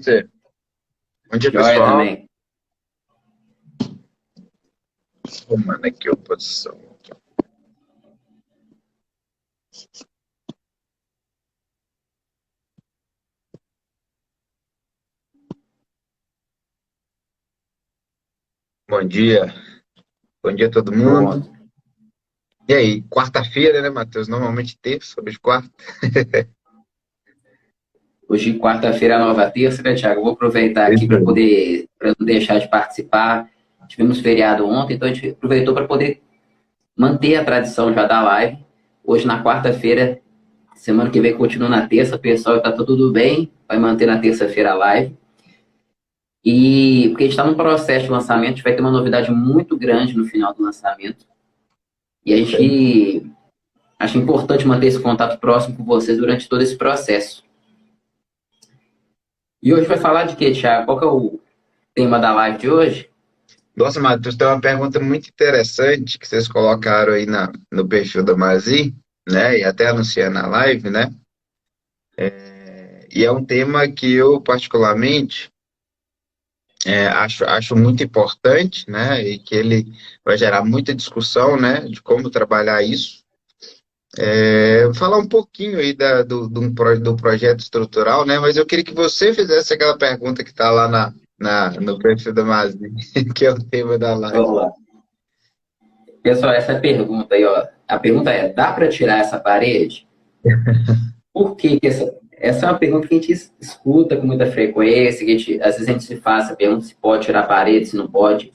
Você. Bom dia, Joia pessoal. também. Arrumando aqui a posição. Bom dia. Bom dia a todo mundo. Pronto. E aí, quarta-feira, né, Matheus? Normalmente terça, hoje quarta. Hoje, quarta-feira, é a nova terça, né, Thiago? Vou aproveitar aqui Isso aí. para não deixar de participar. Tivemos feriado ontem, então a gente aproveitou para poder manter a tradição já da live. Hoje, na quarta-feira, semana que vem continua na terça, pessoal, está tudo bem, vai manter na terça-feira a live. E porque a gente está num processo de lançamento, a gente vai ter uma novidade muito grande no final do lançamento. E a gente acha importante manter esse contato próximo com vocês durante todo esse processo. E hoje vai falar de quê, Thiago? Qual que é o tema da live de hoje? Nossa, Matheus, tem uma pergunta muito interessante que vocês colocaram aí no perfil da Mazi, né? E até anunciando na live, né? E é um tema que eu, particularmente, acho muito importante, né? E que ele vai gerar muita discussão, né? De como trabalhar isso. Falar um pouquinho aí do projeto estrutural, né? Mas eu queria que você fizesse aquela pergunta que está lá no perfil da Mazi, que é o tema da live. Vamos lá. Pessoal, essa pergunta aí, ó. A pergunta é: dá para tirar essa parede? Por que que essa é uma pergunta que a gente escuta com muita frequência, que às vezes a gente se faz essa pergunta se pode tirar a parede, se não pode.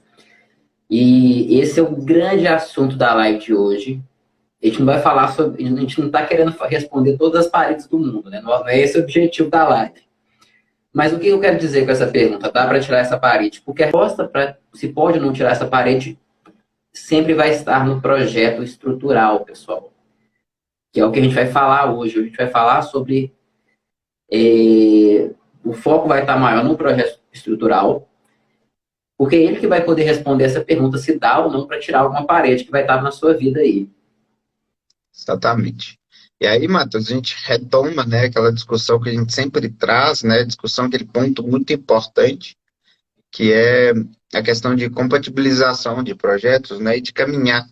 E esse é o grande assunto da live de hoje. A gente não vai falar sobre. A gente não está querendo responder todas as paredes do mundo, né? Não é esse o objetivo da live. Mas o que eu quero dizer com essa pergunta? Dá para tirar essa parede? Porque a resposta para se pode ou não tirar essa parede sempre vai estar no projeto estrutural, pessoal, que é o que a gente vai falar hoje. A gente vai falar sobre. O foco vai estar maior no projeto estrutural, porque é ele que vai poder responder essa pergunta se dá ou não para tirar alguma parede que vai estar na sua vida aí. Exatamente. E aí, Matheus, a gente retoma, né, aquela discussão que a gente sempre traz, né, discussão, aquele ponto muito importante, que é a questão de compatibilização de projetos, né, e de caminhar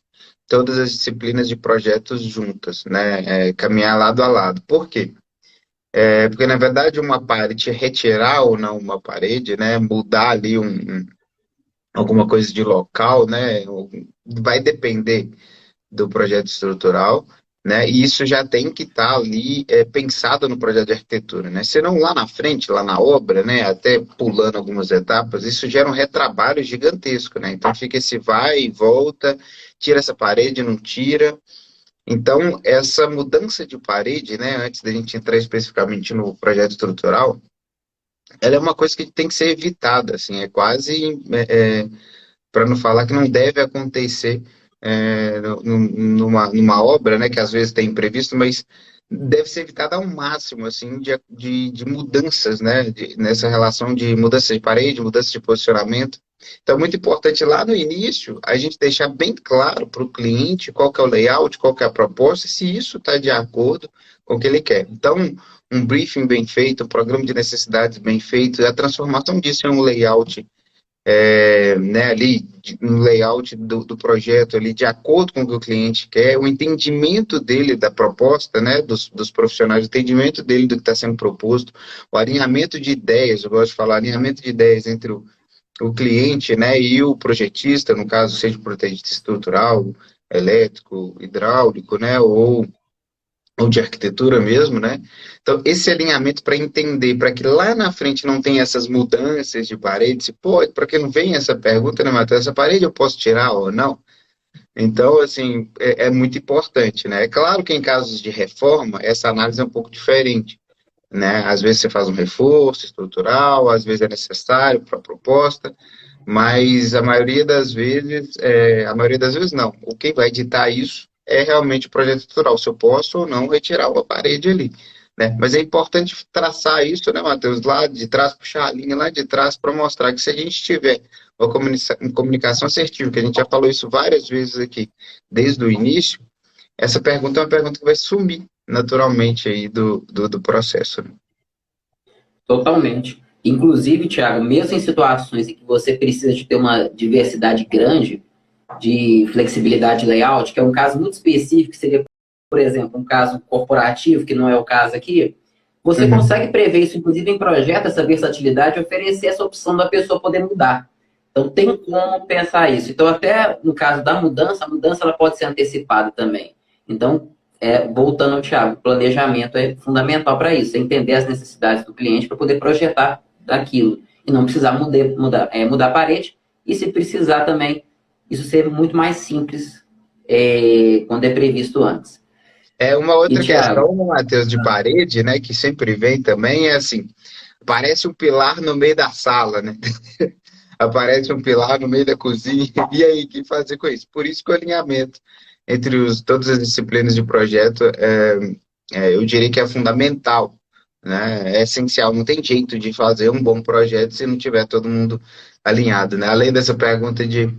todas as disciplinas de projetos juntas, né, caminhar lado a lado. Por quê? Porque, na verdade, uma parede, retirar ou não uma parede, né, mudar ali alguma coisa de local, né, vai depender do projeto estrutural, né? E isso já tem que estar ali pensado no projeto de arquitetura, né? Senão lá na frente, lá na obra, né? Até pulando algumas etapas, isso gera um retrabalho gigantesco, né? Então fica esse vai e volta, tira essa parede, não tira. Então essa mudança de parede, né? Antes da gente entrar especificamente no projeto estrutural, ela é uma coisa que tem que ser evitada, assim, é quase para não falar que não deve acontecer numa obra, né, que às vezes tem imprevisto, mas deve ser evitada ao máximo, assim, de mudanças, né, nessa relação de mudança de parede, mudança de posicionamento. Então, é muito importante lá no início a gente deixar bem claro para o cliente qual que é o layout, qual que é a proposta, e se isso está de acordo com o que ele quer. Então, um briefing bem feito, um programa de necessidades bem feito, a transformação disso em um layout né, ali no layout do projeto ali de acordo com o que o cliente quer, o entendimento dele da proposta, né, dos profissionais, o entendimento dele do que está sendo proposto, o alinhamento de ideias, eu gosto de falar alinhamento de ideias entre o cliente, né, e o projetista, no caso seja o projetista estrutural, elétrico, hidráulico, né, ou de arquitetura mesmo, né? Então, esse alinhamento para entender, para que lá na frente não tenha essas mudanças de parede, se pode, para que não venha essa pergunta, né, Matheus? Essa parede eu posso tirar ou não? Então, assim, é muito importante, né? É claro que em casos de reforma, essa análise é um pouco diferente, né? Às vezes você faz um reforço estrutural, às vezes é necessário para a proposta, mas a maioria das vezes não. O que vai ditar isso é realmente o projeto estrutural, se eu posso ou não retirar uma parede ali, né? Mas é importante traçar isso, né, Matheus, lá de trás, puxar a linha lá de trás para mostrar que se a gente tiver uma comunicação assertiva, que a gente já falou isso várias vezes aqui, desde o início, essa pergunta é uma pergunta que vai sumir naturalmente aí do processo, né? Totalmente. Inclusive, Thiago, mesmo em situações em que você precisa de ter uma diversidade grande de flexibilidade de layout, que é um caso muito específico, que seria, por exemplo, um caso corporativo, que não é o caso aqui, você Uhum. consegue prever isso, inclusive em projeto, essa versatilidade, e oferecer essa opção da pessoa poder mudar. Então, tem como pensar isso. Então, até no caso da mudança, a mudança ela pode ser antecipada também. Então, voltando ao Thiago, o planejamento é fundamental para isso, é entender as necessidades do cliente para poder projetar daquilo e não precisar mudar a parede e se precisar também isso ser muito mais simples quando é previsto antes. É uma E outra Thiago, questão, Matheus, de parede, né, que sempre vem também, é assim, parece um pilar no meio da sala, né? Aparece um pilar no meio da cozinha, e aí, o que fazer com isso? Por isso que o alinhamento entre todas as disciplinas de projeto, eu diria que é fundamental, né? É essencial, não tem jeito de fazer um bom projeto se não tiver todo mundo alinhado, né? Além dessa pergunta de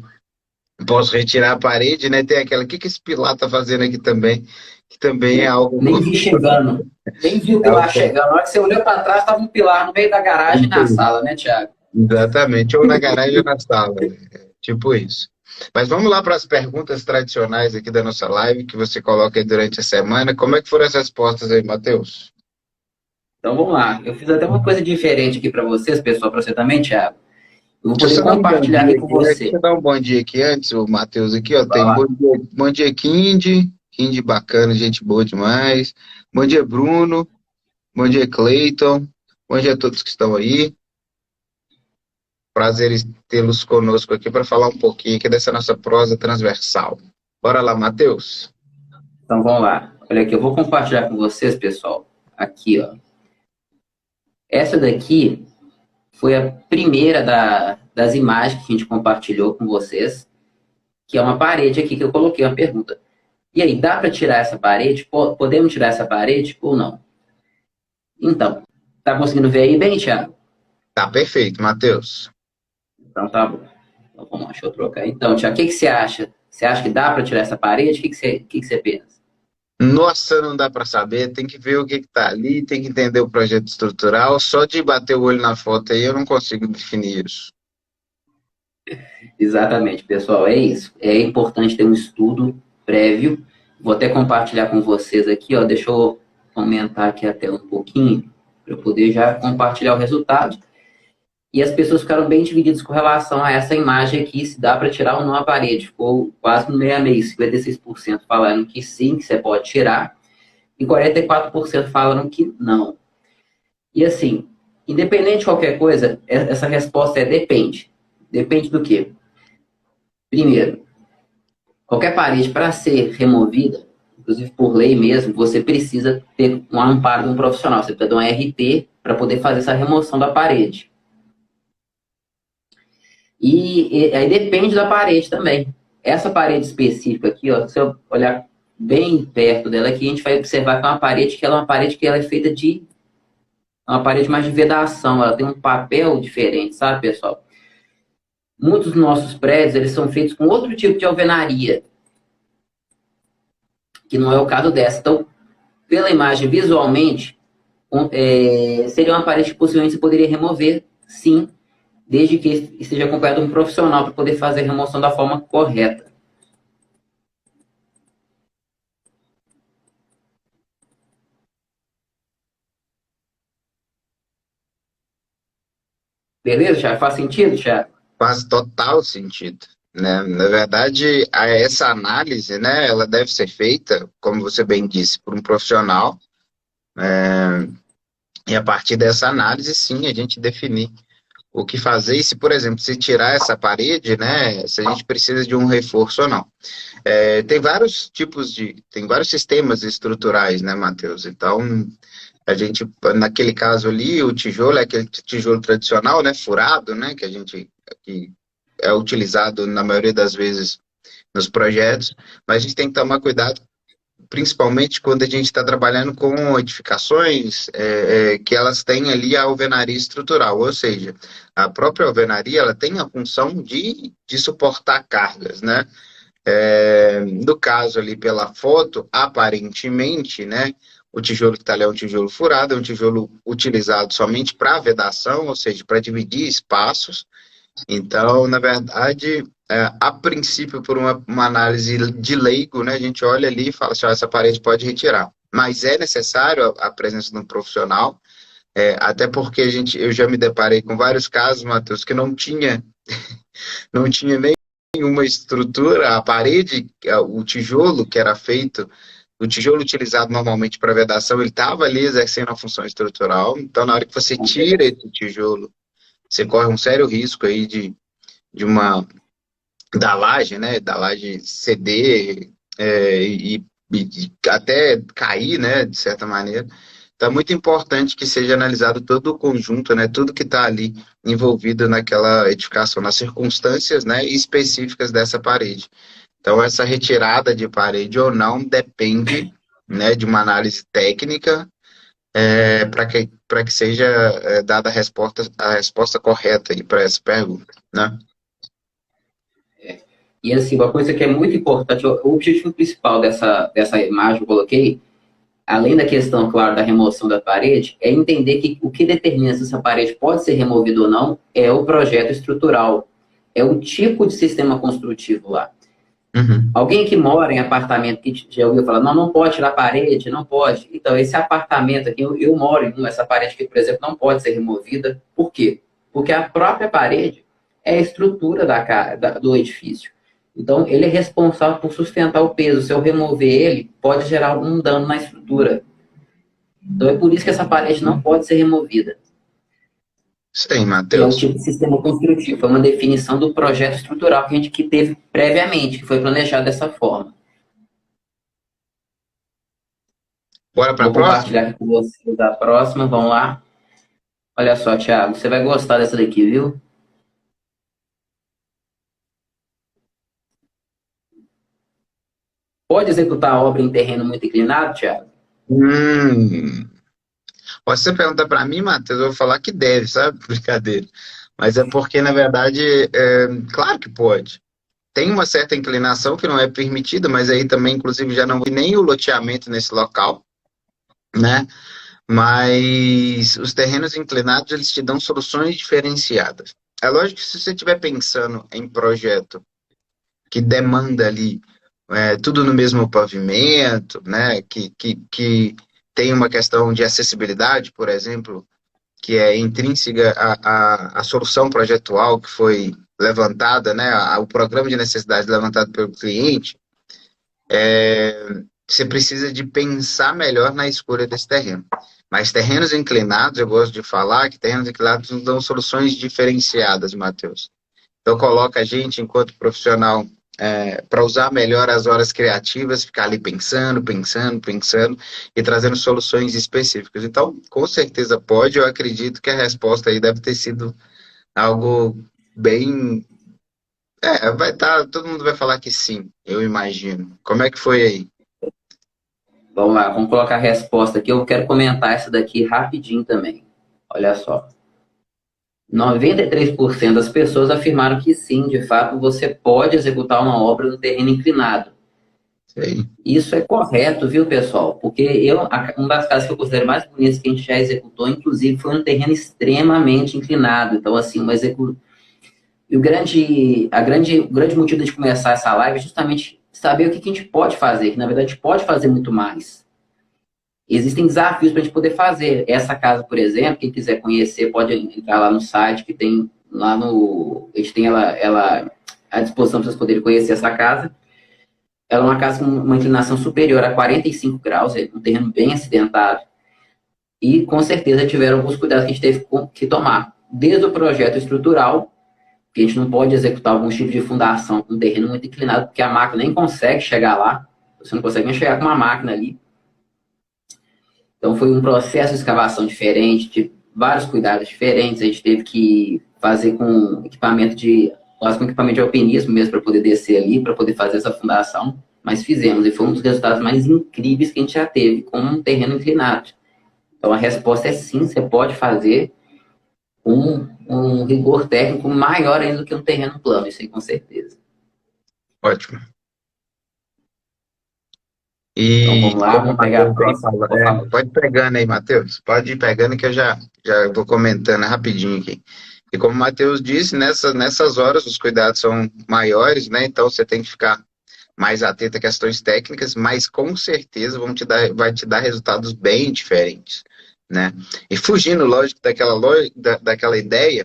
posso retirar a parede, né? Tem aquela, o que que esse pilar está fazendo aqui também? Que também é algo, nem vi chegando, nem vi o é pilar algo chegando. Na hora que você olhou para trás, estava um pilar no meio da garagem e na sala, né, Thiago? exatamente, ou na garagem ou na sala, né? Tipo isso. Mas vamos lá para as perguntas tradicionais aqui da nossa live, que você coloca aí durante a semana. Como é que foram as respostas aí, Matheus? Então vamos lá. Eu fiz até uma coisa diferente aqui para vocês, pessoal, para você também, Thiago. Eu vou Deixa eu poder só dar um bom compartilhar dia aqui com aqui, né? Deixa você. eu dar um bom dia aqui antes, o Matheus aqui, ó. Tem bom dia, Kindy. Kindy bacana, gente boa demais. Bom dia, Bruno. Bom dia, Cleiton. Bom dia a todos que estão aí. Prazer em tê-los conosco aqui para falar um pouquinho aqui dessa nossa prosa transversal. Bora lá, Matheus. Então vamos lá. Olha aqui, eu vou compartilhar com vocês, pessoal. Aqui, ó. Essa daqui foi a primeira das imagens que a gente compartilhou com vocês, que é uma parede aqui que eu coloquei uma pergunta. E aí, dá para tirar essa parede? Podemos tirar essa parede ou não? Então, tá conseguindo ver aí bem, Thiago? Tá perfeito, Matheus. Então tá bom. Então, vamos lá, deixa eu trocar. Então, Thiago, o que você acha? Você acha que dá para tirar essa parede? O que você pensa? Nossa, não dá para saber, tem que ver o que está ali, tem que entender o projeto estrutural. Só de bater o olho na foto aí eu não consigo definir isso. Exatamente, pessoal, é isso. É importante ter um estudo prévio. Vou até compartilhar com vocês aqui, ó. Deixa eu aumentar aqui a tela um pouquinho, para eu poder já compartilhar o resultado. E as pessoas ficaram bem divididas com relação a essa imagem aqui, se dá para tirar ou não a parede. Ficou quase no meio a meio, 56% falando que sim, que você pode tirar, e 44% falando que não. E assim, independente de qualquer coisa, essa resposta é depende. Depende do quê? Primeiro, qualquer parede para ser removida, inclusive por lei mesmo, você precisa ter um amparo de um profissional. Você precisa de um RT para poder fazer essa remoção da parede. E aí depende da parede também. Essa parede específica aqui, ó, se eu olhar bem perto dela aqui, a gente vai observar que é uma parede que ela é uma parede que ela é feita de uma parede mais de vedação, ela tem um papel diferente, sabe, pessoal? Muitos dos nossos prédios, eles são feitos com outro tipo de alvenaria, que não é o caso dessa. Então, pela imagem, visualmente, seria uma parede que possivelmente você poderia remover, sim, desde que esteja acompanhado de um profissional para poder fazer a remoção da forma correta. Beleza, Thiago? Faz sentido, Thiago? Faz total sentido, né? Na verdade, essa análise, né, ela deve ser feita, como você bem disse, por um profissional, e a partir dessa análise, sim, a gente definir o que fazer e se, por exemplo, se tirar essa parede, né, se a gente precisa de um reforço ou não. Tem vários tem vários sistemas estruturais, né, Matheus? Então, a gente, naquele caso ali, o tijolo é aquele tijolo tradicional, né, furado, né, que é utilizado na maioria das vezes nos projetos, mas a gente tem que tomar cuidado, principalmente quando a gente está trabalhando com edificações que elas têm ali a alvenaria estrutural, ou seja, a própria alvenaria ela tem a função de suportar cargas, né? No caso ali pela foto, aparentemente, né, O tijolo que está ali é um tijolo furado, é um tijolo utilizado somente para vedação, ou seja, para dividir espaços. Então, na verdade, a princípio, por uma análise de leigo, né, a gente olha ali e fala assim, ó, essa parede pode retirar. Mas é necessário a presença de um profissional, até porque eu já me deparei com vários casos, Matheus, que não tinha nenhuma estrutura, a parede, o tijolo que era feito, o tijolo utilizado normalmente para vedação, ele estava ali exercendo a função estrutural. Então, na hora que você tira esse tijolo, você corre um sério risco aí de uma da laje, né? Da laje ceder e até cair, né? De certa maneira. Então, é muito importante que seja analisado todo o conjunto, né? Tudo que está ali envolvido naquela edificação, nas circunstâncias, né? Específicas dessa parede. Então, essa retirada de parede ou não depende, né? De uma análise técnica para que seja dada a resposta correta aí para essa pergunta, né? E assim, uma coisa que é muito importante, o objetivo principal dessa imagem que eu coloquei, além da questão, claro, da remoção da parede, é entender que o que determina se essa parede pode ser removida ou não é o projeto estrutural, é o tipo de sistema construtivo lá. Uhum. Alguém que mora em apartamento que já ouviu falar, não, não pode tirar a parede, não pode. Então, esse apartamento aqui, eu moro em essa parede aqui, por exemplo, não pode ser removida. Por quê? Porque a própria parede é a estrutura do edifício. Então, ele é responsável por sustentar o peso. Se eu remover ele, pode gerar um dano na estrutura. Então, é por isso que essa parede não pode ser removida. Sim, E é o Matheus. tipo de sistema construtivo. Foi uma definição do projeto estrutural que a gente que teve previamente, que foi planejado dessa forma. Bora para a Vou próxima? compartilhar aqui com vocês a próxima. Vamos lá. Olha só, Thiago, você vai gostar dessa daqui, viu? Pode executar a obra em terreno muito inclinado, Thiago? Hum. Você pergunta para mim, Matheus, eu vou falar que deve, sabe? Brincadeira. Mas é porque, na verdade, claro que pode. Tem uma certa inclinação que não é permitida, mas aí também, inclusive, já não vi nem o loteamento nesse local, né? Mas os terrenos inclinados, eles te dão soluções diferenciadas. É lógico que se você estiver pensando em projeto que demanda ali tudo no mesmo pavimento, né? Que tem uma questão de acessibilidade, por exemplo, que é intrínseca à solução projetual que foi levantada, né? O programa de necessidade levantado pelo cliente, você precisa de pensar melhor na escolha desse terreno. Mas terrenos inclinados, eu gosto de falar que terrenos inclinados nos dão soluções diferenciadas, Matheus. Então, coloca a gente, enquanto profissional, para usar melhor as horas criativas, ficar ali pensando, pensando, pensando e trazendo soluções específicas. Então, com certeza pode, eu acredito que a resposta aí deve ter sido algo bem. Vai estar, todo mundo vai falar que sim, eu imagino. Como é que foi aí? Vamos lá, vamos colocar a resposta aqui. Eu quero comentar essa daqui rapidinho também. Olha só. 93% das pessoas afirmaram que sim, de fato, você pode executar uma obra no terreno inclinado. Sei. Isso é correto, viu, pessoal? Porque uma das casas que eu considero mais bonitas que a gente já executou, inclusive, foi um terreno extremamente inclinado. Então, assim, E o grande motivo de começar essa live é justamente saber o que a gente pode fazer, que na verdade a gente pode fazer muito mais. Existem desafios para a gente poder fazer. Essa casa, por exemplo, quem quiser conhecer, pode entrar lá no site, que tem lá no. A gente tem ela à disposição para vocês poderem conhecer essa casa. Ela é uma casa com uma inclinação superior a 45 graus, é um terreno bem acidentado. E com certeza tiveram alguns cuidados que a gente teve que tomar. Desde o projeto estrutural, que a gente não pode executar algum tipo de fundação com um terreno muito inclinado, porque a máquina nem consegue chegar lá. Você não consegue nem chegar com uma máquina ali. Então foi um processo de escavação diferente, de vários cuidados diferentes. A gente teve que fazer quase com equipamento de alpinismo mesmo para poder descer ali, para poder fazer essa fundação. Mas fizemos, e foi um dos resultados mais incríveis que a gente já teve com um terreno inclinado. Então a resposta é sim, você pode fazer um rigor técnico maior ainda do que um terreno plano, isso aí com certeza. Ótimo. Então E vamos lá, como o vamos pegar a Matheus bem próxima. fala, Vou falar. pode ir pegando aí, Matheus. Pode ir pegando que eu já vou comentando rapidinho aqui. E como o Matheus disse, nessas horas os cuidados são maiores, né? Então você tem que ficar mais atento a questões técnicas, mas com certeza vai te dar resultados bem diferentes, né? E fugindo, lógico, daquela ideia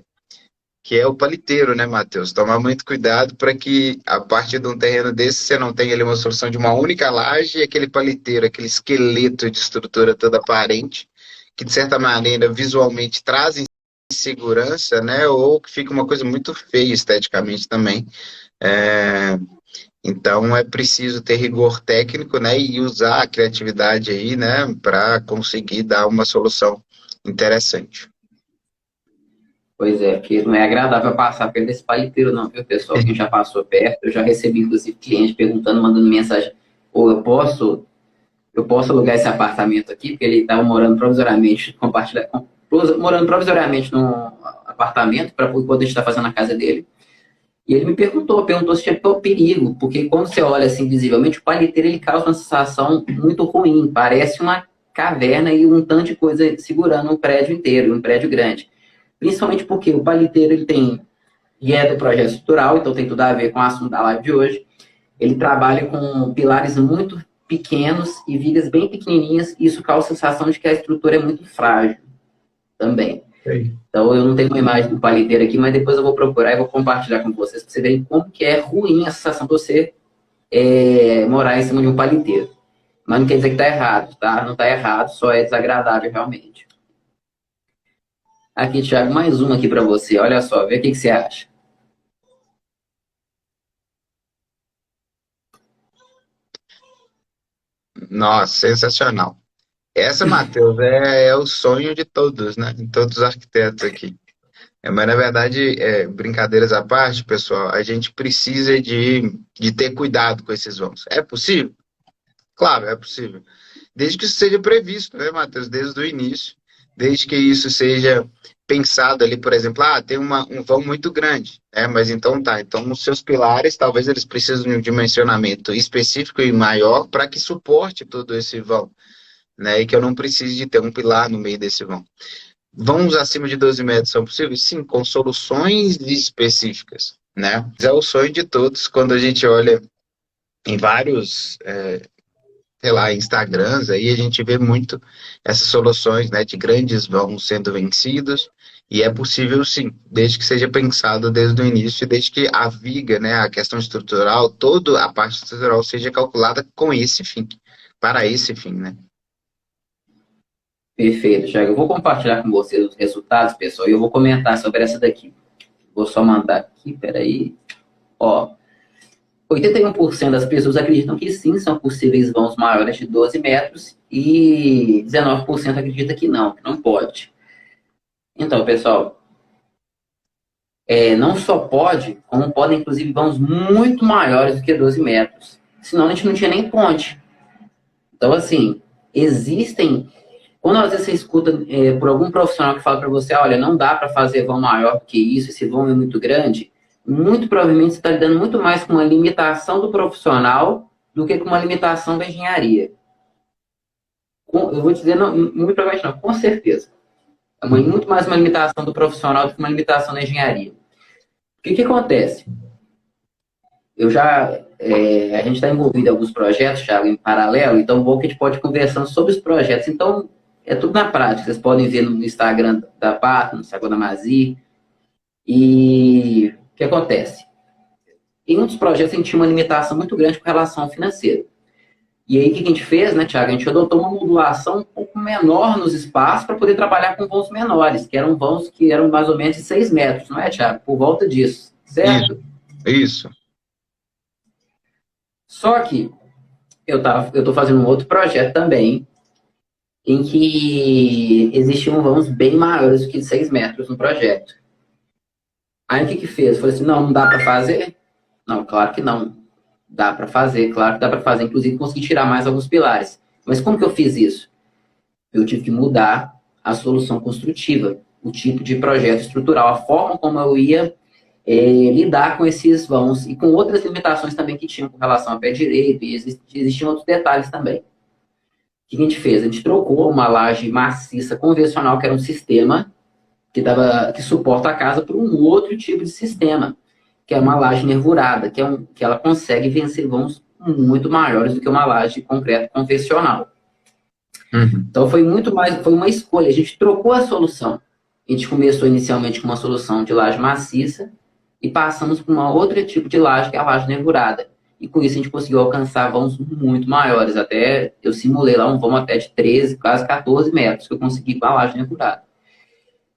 que é o paliteiro, né, Matheus? Tomar muito cuidado para que, a partir de um terreno desse, você não tenha ali uma solução de uma única laje e aquele paliteiro, aquele esqueleto de estrutura toda aparente, que, de certa maneira, visualmente traz insegurança, né? Ou que fica uma coisa muito feia esteticamente também. É, então, é preciso ter rigor técnico, né? E usar a criatividade aí, né? Para conseguir dar uma solução interessante. Pois é, porque não é agradável passar perto desse paliteiro, não, viu, pessoal? Quem já passou perto, eu já recebi, inclusive, cliente perguntando, mandando mensagem, ou eu posso alugar esse apartamento aqui, porque ele estava morando provisoriamente, morando provisoriamente num apartamento para poder estar fazendo a casa dele. E ele me perguntou se tinha perigo, porque quando você olha assim visivelmente, o palheteiro ele causa uma sensação muito ruim, parece uma caverna e um tanto de coisa segurando um prédio inteiro, um prédio grande. Principalmente porque o palheteiro ele tem, e é do projeto estrutural, então tem tudo a ver com o assunto da live de hoje, ele trabalha com pilares muito pequenos e vigas bem pequenininhas, e isso causa a sensação de que a estrutura é muito frágil também. Sei. Então, eu não tenho uma imagem do palheteiro aqui, mas depois eu vou procurar e vou compartilhar com vocês, para vocês verem como que é ruim a sensação de você morar em cima de um palheteiro. Mas não quer dizer que está errado, tá? Não está errado, só é desagradável realmente. Aqui, Thiago, mais uma aqui para você. Olha só, vê o que você acha. Nossa, sensacional. Essa, Matheus, é o sonho de todos, né? De todos os arquitetos aqui. Mas, na verdade, brincadeiras à parte, pessoal, a gente precisa de ter cuidado com esses vãos. É possível? Claro, é possível. Desde que isso seja previsto, né, Matheus? Desde o início. Desde que isso seja pensado ali, por exemplo, tem um vão muito grande, né? Mas então tá. Então, os seus pilares, talvez eles precisem de um dimensionamento específico e maior para que suporte todo esse vão, né? E que eu não precise de ter um pilar no meio desse vão. Vãos acima de 12 metros são possíveis? Sim, com soluções específicas, né? É o sonho de todos quando a gente olha em vários, sei lá, Instagrams, aí a gente vê muito essas soluções, né, de grandes vãos sendo vencidos, e é possível sim, desde que seja pensado desde o início, e desde que a viga, né, a questão estrutural, toda a parte estrutural seja calculada com esse fim, para esse fim, né? Perfeito, Thiago. Eu vou compartilhar com vocês os resultados, pessoal, e eu vou comentar sobre essa daqui. Vou só mandar aqui, peraí. Ó, 81% das pessoas acreditam que sim, são possíveis vãos maiores de 12 metros e 19% acredita que não pode. Então, pessoal, não só pode, como podem, inclusive, vãos muito maiores do que 12 metros. Senão a gente não tinha nem ponte. Então, assim, existem... Quando às vezes você escuta por algum profissional que fala para você, olha, não dá para fazer vão maior que isso, esse vão é muito grande, muito provavelmente você está lidando muito mais com uma limitação do profissional do que com uma limitação da engenharia. Eu vou dizer, não, muito provavelmente não, com certeza. É muito mais uma limitação do profissional do que uma limitação da engenharia. O que acontece? A gente está envolvido em alguns projetos, Thiago, em paralelo, então bom que a gente pode ir conversando sobre os projetos. Então, é tudo na prática. Vocês podem ver no Instagram da Pato, no Instagram da Mazir. E o que acontece? Em um dos projetos, a gente tinha uma limitação muito grande com relação ao financeiro. E aí, o que a gente fez, né, Thiago? A gente adotou uma modulação um pouco menor nos espaços para poder trabalhar com vãos menores, que eram vãos que eram mais ou menos de 6 metros, não é, Thiago? Por volta disso, certo? Isso. Só que eu estou fazendo um outro projeto também, em que existiam vãos bem maiores do que 6 metros no projeto. Aí o que fez? Falei assim, não dá para fazer? Não, claro que não. Dá para fazer, claro que dá para fazer. Inclusive, consegui tirar mais alguns pilares. Mas como que eu fiz isso? Eu tive que mudar a solução construtiva, o tipo de projeto estrutural, a forma como eu ia lidar com esses vãos e com outras limitações também que tinham com relação a pé direito e existiam outros detalhes também. que a gente fez? A gente trocou uma laje maciça convencional, que era um sistema que suporta a casa, por um outro tipo de sistema, que é uma laje nervurada, que ela consegue vencer vãos muito maiores do que uma laje de concreto convencional. Então foi uma escolha. A gente trocou a solução. A gente começou inicialmente com uma solução de laje maciça e passamos para um outro tipo de laje, que é a laje nervurada. E com isso a gente conseguiu alcançar vãos muito maiores. Até eu simulei lá um vão até de 13, quase 14 metros que eu consegui com a laje nervurada.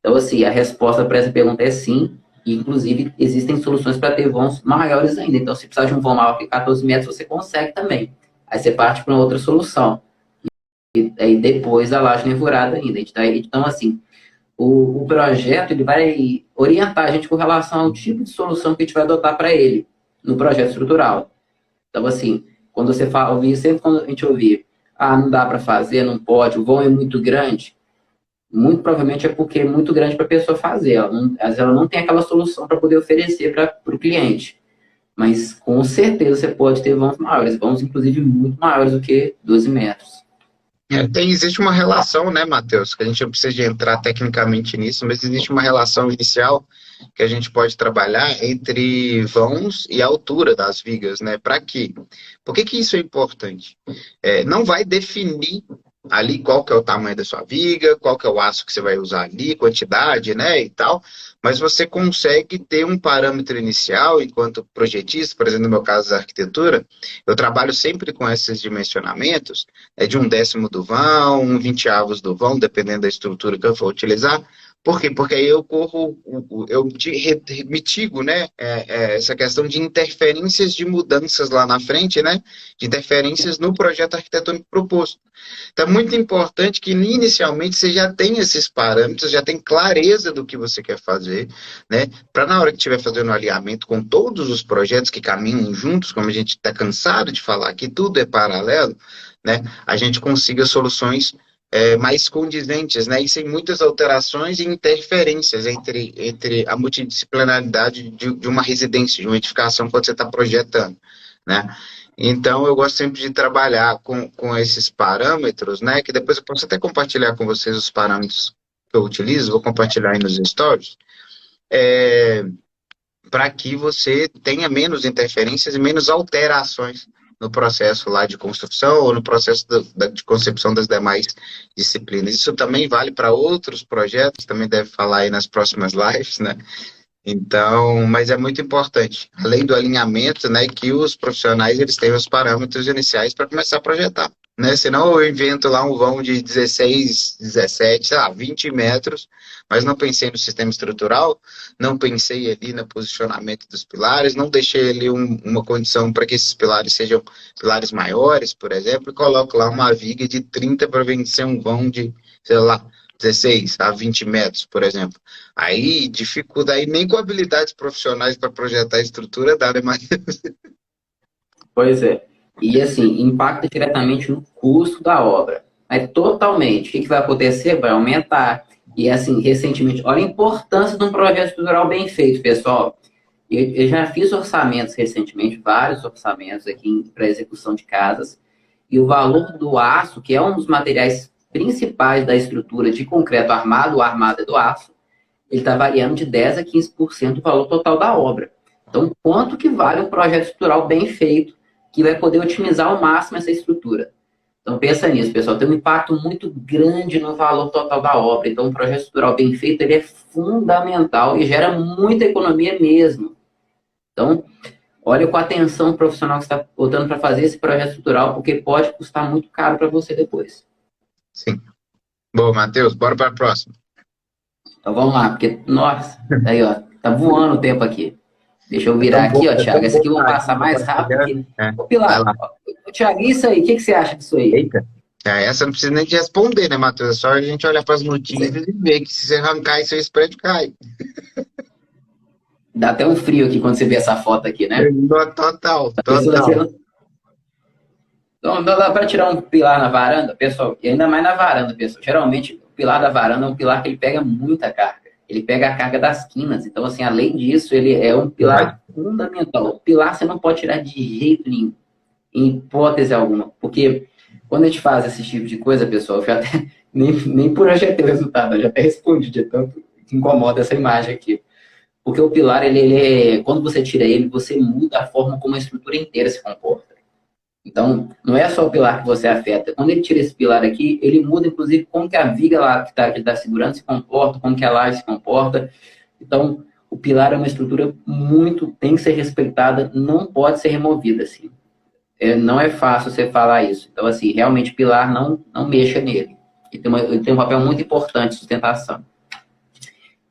Então, assim, a resposta para essa pergunta é sim. E, inclusive, existem soluções para ter vãos maiores ainda. Então, se precisar de um vão maior que 14 metros, você consegue também. Aí você parte para uma outra solução. E aí depois a laje nervurada ainda. Então, assim, o projeto ele vai orientar a gente com relação ao tipo de solução que a gente vai adotar para ele no projeto estrutural. Então, assim, quando você fala, sempre quando a gente ouvir, não dá para fazer, não pode, o vão é muito grande, muito provavelmente é porque é muito grande para a pessoa fazer. Às vezes ela não tem aquela solução para poder oferecer para o cliente. Mas, com certeza, você pode ter vãos maiores, vãos, inclusive, muito maiores do que 12 metros. Existe uma relação, né, Matheus, que a gente não precisa de entrar tecnicamente nisso, mas existe uma relação inicial que a gente pode trabalhar entre vãos e a altura das vigas, né? Para quê? Por que isso é importante? Não vai definir ali qual que é o tamanho da sua viga, qual que é o aço que você vai usar ali, quantidade, né, e tal, mas você consegue ter um parâmetro inicial enquanto projetista, por exemplo, no meu caso da arquitetura, eu trabalho sempre com esses dimensionamentos, de 1/10 do vão, 1/20 do vão, dependendo da estrutura que eu for utilizar. Por quê? Porque aí eu mitigo, né, essa questão de interferências de mudanças lá na frente, né, de interferências no projeto arquitetônico proposto. Então, é muito importante que inicialmente você já tenha esses parâmetros, já tenha clareza do que você quer fazer, né, para na hora que estiver fazendo o alinhamento com todos os projetos que caminham juntos, como a gente está cansado de falar que tudo é paralelo, né, a gente consiga soluções mais condizentes, né, e sem muitas alterações e interferências entre a multidisciplinaridade de uma residência, de uma edificação quando você está projetando, né. Então, eu gosto sempre de trabalhar com esses parâmetros, né, que depois eu posso até compartilhar com vocês os parâmetros que eu utilizo, vou compartilhar aí nos stories, para que você tenha menos interferências e menos alterações no processo lá de construção ou no processo de concepção das demais disciplinas. Isso também vale para outros projetos, também deve falar aí nas próximas lives, né? Então, mas é muito importante, além do alinhamento, né, que os profissionais eles tenham os parâmetros iniciais para começar a projetar, né? Senão eu invento lá um vão de 16, 17, sei lá, 20 metros, mas não pensei no sistema estrutural, não pensei ali no posicionamento dos pilares, não deixei ali uma condição para que esses pilares sejam pilares maiores, por exemplo, e coloco lá uma viga de 30 para vencer um vão de, sei lá, 16 a 20 metros, por exemplo. Aí dificulta, aí nem com habilidades profissionais para projetar a estrutura dá, né, Matheus? Pois é. E, assim, impacta diretamente no custo da obra. Mas totalmente. O que vai acontecer? Vai aumentar. E, assim, recentemente, olha a importância de um projeto estrutural bem feito, pessoal. Eu já fiz orçamentos recentemente, vários orçamentos aqui para execução de casas, e o valor do aço, que é um dos materiais principais da estrutura de concreto armado, ou armada do aço, ele está variando de 10% a 15% do valor total da obra. Então, quanto que vale um projeto estrutural bem feito, que vai poder otimizar ao máximo essa estrutura? Então, pensa nisso, pessoal. Tem um impacto muito grande no valor total da obra. Então, um projeto estrutural bem feito, ele é fundamental e gera muita economia mesmo. Então, olha com atenção o profissional que está botando para fazer esse projeto estrutural, porque pode custar muito caro para você depois. Sim. Bom, Matheus, bora para a próxima. Então vamos lá, porque, nossa, aí ó, tá voando o tempo aqui. Deixa eu virar aqui, ó, Thiago. Essa aqui eu vou passar mais rápido aqui. Ô, Pilar, Thiago, isso aí, o que você acha disso aí? Eita. Essa não precisa nem de responder, né, Matheus? É só a gente olhar para as notícias e ver que se você arrancar isso aí, esse prédio cai. Dá até um frio aqui quando você vê essa foto aqui, né? Total. Então, dá para tirar um pilar na varanda, pessoal, e ainda mais na varanda, pessoal. Geralmente, o pilar da varanda é um pilar que ele pega muita carga. Ele pega a carga das quinas. Então, assim, além disso, ele é um pilar fundamental. O pilar você não pode tirar de jeito nenhum, em hipótese alguma. Porque Quando a gente faz esse tipo de coisa, pessoal, eu já até, nem por hoje já ter o resultado, eu já até respondi de tanto que incomoda essa imagem aqui. Porque o pilar, quando você tira ele, você muda a forma como a estrutura inteira se comporta. Então, não é só o pilar que você afeta. Quando ele tira esse pilar aqui, ele muda, inclusive, como que a viga lá que ele está segurando se comporta, como que a laje se comporta. Então, o pilar é uma estrutura tem que ser respeitada, não pode ser removida, assim. Não é fácil você falar isso. Então, assim, realmente, pilar não mexa nele. Ele tem um papel muito importante de sustentação.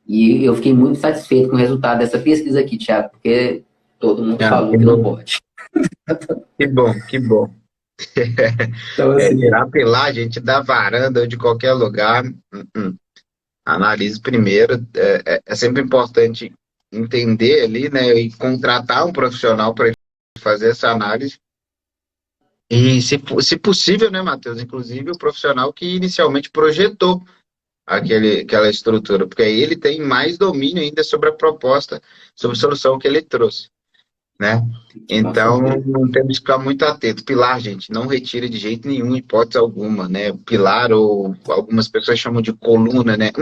E eu fiquei muito satisfeito com o resultado dessa pesquisa aqui, Thiago, porque todo mundo falou que não pode. Que bom, que bom. Então, assim, Tirar pilar, a gente da varanda ou de qualquer lugar. Analise primeiro. É sempre importante entender ali, né? E contratar um profissional para fazer essa análise. E, se possível, né, Matheus? Inclusive o profissional que inicialmente projetou aquela estrutura, porque aí ele tem mais domínio ainda sobre a proposta, sobre a solução que ele trouxe, né? com Então, certeza. não temos que ficar muito atento. Pilar, gente, não retira de jeito nenhum, hipótese alguma, né? Pilar, ou algumas pessoas chamam de coluna, né?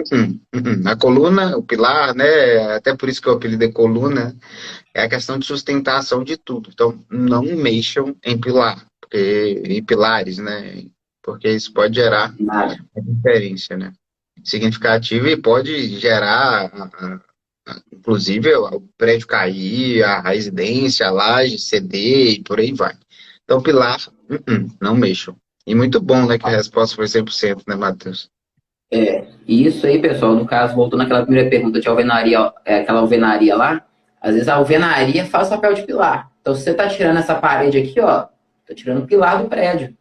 A coluna, o pilar, né? Até por isso que eu apelidei coluna, é a questão de sustentação de tudo. Então, não mexam em pilar, em pilares, né? Porque isso pode gerar Nada. uma diferença, né? Significativa e pode gerar, inclusive, o prédio cair, a residência, a laje ceder e por aí vai. Então, pilar, não mexam. E muito bom, né, que a resposta foi 100%, né, Matheus? E isso aí, pessoal, no caso, voltando àquela primeira pergunta de alvenaria, aquela alvenaria lá, às vezes a alvenaria faz papel de pilar. Então, se você está tirando essa parede aqui, ó, está tirando o pilar do prédio.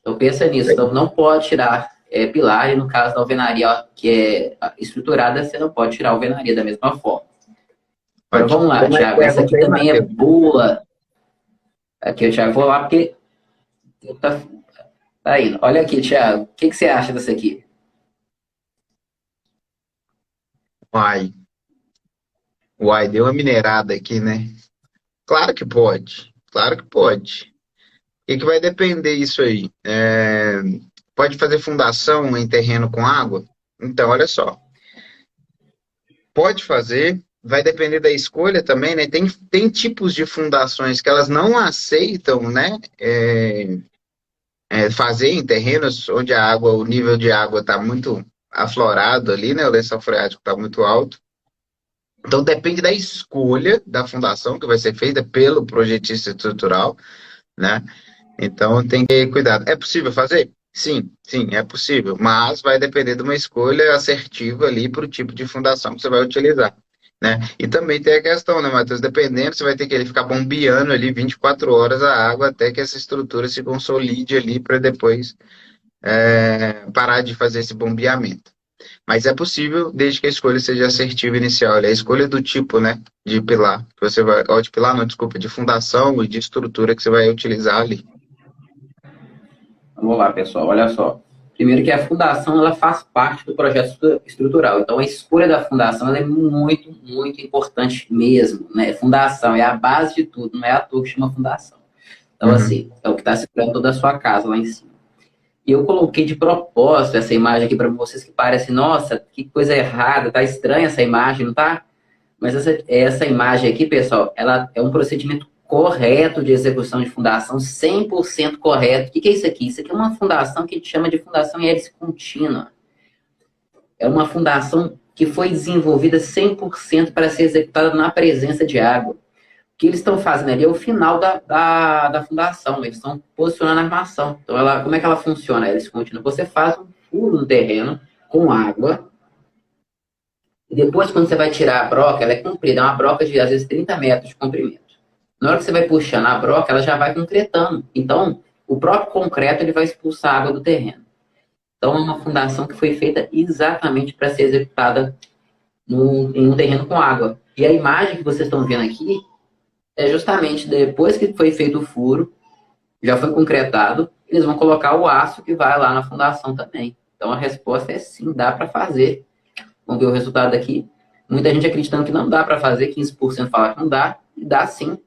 Então, pensa nisso. Então, não pode tirar pilar, e no caso da alvenaria ó, que é estruturada, você não pode tirar a alvenaria da mesma forma. Agora, Ótimo. vamos lá, Tem mais Thiago. Essa pergunta aqui aí, também é Matheus? boa. Aqui, eu já vou lá, porque tá, tá indo. Olha aqui, Thiago. O que você acha dessa aqui? Uai, uai, deu uma minerada aqui, né? Claro que pode. Claro que pode. O que vai depender isso aí? Pode fazer fundação em terreno com água? Então, olha só. Pode fazer, vai depender da escolha também, né? Tem tipos de fundações que elas não aceitam, né? Fazer em terrenos onde o nível de água está muito aflorado ali, né? O lençol freático está muito alto. Então depende da escolha da fundação que vai ser feita pelo projetista estrutural, né? Então tem que ter cuidado. É possível fazer? Sim, sim, é possível, mas vai depender de uma escolha assertiva ali para o tipo de fundação que você vai utilizar, né? E também tem a questão, né, Matheus? Dependendo, você vai ter que ele ficar bombeando ali 24 horas a água até que essa estrutura se consolide ali para depois parar de fazer esse bombeamento. Mas é possível desde que a escolha seja assertiva inicial. É a escolha do tipo, né, de pilar que você vai, ó, de pilar não, desculpa, de fundação e de estrutura que você vai utilizar ali. Vamos lá, pessoal, olha só. Primeiro que a fundação ela faz parte do projeto estrutural. Então, a escolha da fundação ela é muito, muito importante mesmo. Né? Fundação é a base de tudo, não é à toa que chama fundação. Então, Uhum. assim, é o que está segurando toda a sua casa lá em cima. E eu coloquei de propósito essa imagem aqui para vocês que parece, nossa, que coisa errada, tá estranha essa imagem, não tá? Mas essa imagem aqui, pessoal, ela é um procedimento correto de execução de fundação, 100% correto. O que é isso aqui? Isso aqui é uma fundação que a gente chama de fundação em hélice contínua. É uma fundação que foi desenvolvida 100% para ser executada na presença de água. O que eles estão fazendo ali é o final da fundação. Eles estão posicionando a armação. Então, como é que ela funciona? A hélice contínua. Você faz um furo no terreno com água. E depois, quando você vai tirar a broca, ela é comprida. É uma broca de, às vezes, 30 metros de comprimento. Na hora que você vai puxando a broca, ela já vai concretando. Então, o próprio concreto ele vai expulsar a água do terreno. Então, é uma fundação que foi feita exatamente para ser executada em um terreno com água. E a imagem que vocês estão vendo aqui é justamente depois que foi feito o furo, já foi concretado, eles vão colocar o aço que vai lá na fundação também. Então, a resposta é sim, dá para fazer. Vamos ver o resultado aqui. Muita gente acreditando que não dá para fazer, 15% fala que não dá, e dá sim.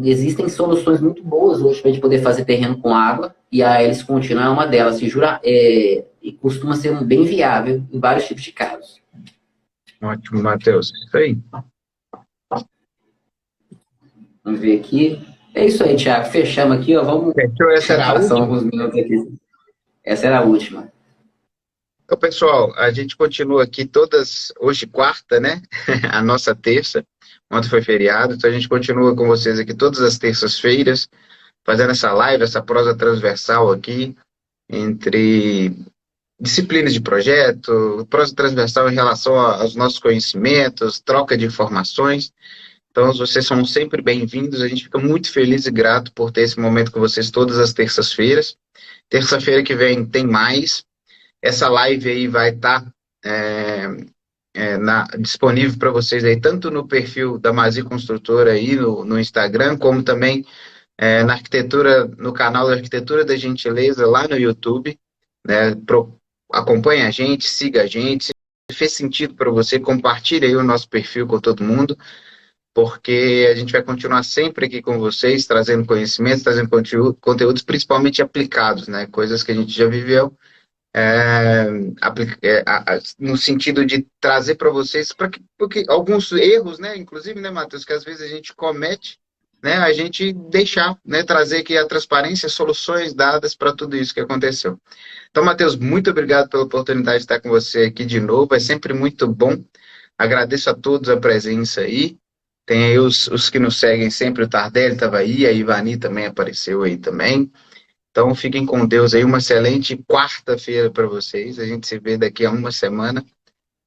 existem soluções muito boas hoje para a gente poder fazer terreno com água, e a hélice contínua é uma delas, e costuma ser bem viável em vários tipos de casos. Ótimo, Matheus. Isso aí. Vamos ver aqui. É isso aí, Thiago. Fechamos aqui, ó. Vamos. Fechou, essa era a Passar última? alguns minutos aqui. Essa era a última. Então, pessoal, a gente continua aqui todas, hoje quarta, né? A nossa terça. Ontem foi feriado, então a gente continua com vocês aqui todas as terças-feiras, fazendo essa live, essa prosa transversal aqui, entre disciplinas de projeto, prosa transversal em relação aos nossos conhecimentos, troca de informações. Então, vocês são sempre bem-vindos. A gente fica muito feliz e grato por ter esse momento com vocês todas as terças-feiras. Terça-feira que vem tem mais. Essa live aí vai estar disponível para vocês aí, tanto no perfil da Mazi Construtora aí no Instagram, como também na arquitetura, no canal da Arquitetura da Gentileza, lá no YouTube. Né? Acompanhe a gente, siga a gente. Se fez sentido para você, compartilhe aí o nosso perfil com todo mundo, porque a gente vai continuar sempre aqui com vocês, trazendo conhecimentos, trazendo conteúdos principalmente aplicados, né? Coisas que a gente já viveu, no sentido de trazer para vocês, porque alguns erros, né? Inclusive, né, Matheus, que às vezes a gente comete, né? A gente deixar, né? Trazer aqui a transparência, soluções dadas para tudo isso que aconteceu. Então, Matheus, muito obrigado pela oportunidade de estar com você aqui de novo, é sempre muito bom. Agradeço a todos a presença aí. Tem aí os que nos seguem sempre, o Tardelli estava aí, a Ivani também apareceu aí também. Então, fiquem com Deus aí, uma excelente quarta-feira para vocês. A gente se vê daqui a uma semana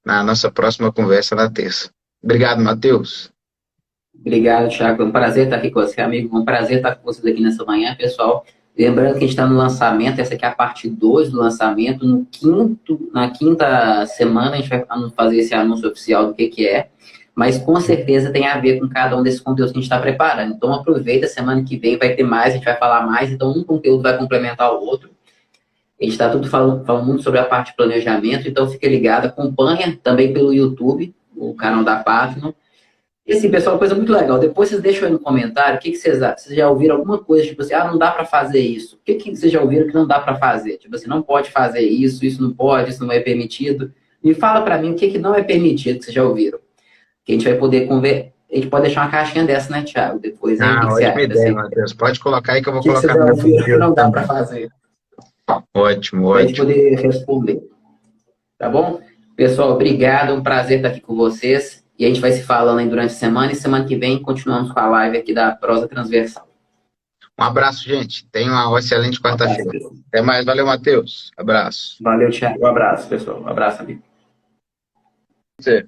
na nossa próxima conversa na terça. Obrigado, Matheus. Obrigado, Thiago. É um prazer estar aqui com você, amigo. É um prazer estar com vocês aqui nessa manhã, pessoal. Lembrando que a gente está no lançamento, essa aqui é a parte 2 do lançamento. Na quinta semana, a gente vai fazer esse anúncio oficial do que é. Mas com certeza tem a ver com cada um desses conteúdos que a gente está preparando. Então aproveita, semana que vem vai ter mais, a gente vai falar mais, então um conteúdo vai complementar o outro. A gente está tudo falando muito sobre a parte de planejamento, então fica ligado, acompanha também pelo YouTube, o canal da Página. E assim, pessoal, coisa muito legal. Depois vocês deixam aí no comentário o que vocês acham. Vocês já ouviram alguma coisa, tipo assim, não dá para fazer isso. O que vocês já ouviram que não dá para fazer? Tipo assim, não pode fazer isso, isso não pode, isso não é permitido. Me fala para mim o que não é permitido que vocês já ouviram. Que a gente vai poder conversar. A gente pode deixar uma caixinha dessa, né, Thiago? Depois aí, o que você Ótima acha? ideia, Matheus. Pode colocar aí que eu vou O que colocar vocês no já meu ouviram que perfil não dá para também. fazer? Ótimo, Para a gente ótimo. poder responder. Tá bom? Pessoal, obrigado. Um prazer estar aqui com vocês. E a gente vai se falando aí durante a semana. E semana que vem continuamos com a live aqui da Prosa Transversal. Um abraço, gente. Tenha uma excelente quarta-feira. Até mais. Valeu, Matheus. Abraço. Valeu, Thiago. Um abraço, pessoal. Um abraço, amigo. Você.